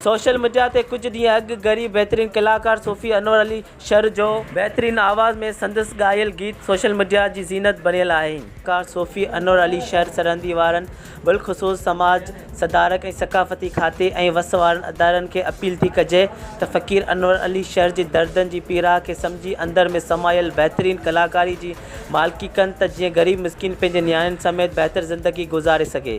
Social media ते कुछ ॾींहं अॻु ग़रीब बहितरीन कलाकार सूफ़ी अनवर अली शर जो बहितरीन आवाज़ में संदसि ॻायल गीत सोशल मीडिया जी ज़ीनत बणियल आहिनि। कलाकार सूफ़ी अनवर अली शर सरहदी वारनि बिलख़ुसूस समाज सदारक ऐं सक़ाफ़ती खाते ऐं वस वारनि अदारनि खे अपील थी कजे त फ़क़ीर अनवर अली शर जी दर्दनि जी पीड़ा खे सम्झी अंदर में समायल बहितरीन कलाकारी जी मालिकी कनि त जीअं ग़रीब मिसकिन पंहिंजे नियाणियुनि समेत बहितर ज़िंदगी गुज़ारे सघे।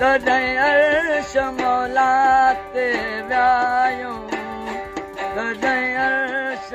तॾहिं अर्श मौला ते वियायूं, तॾहिं अर्श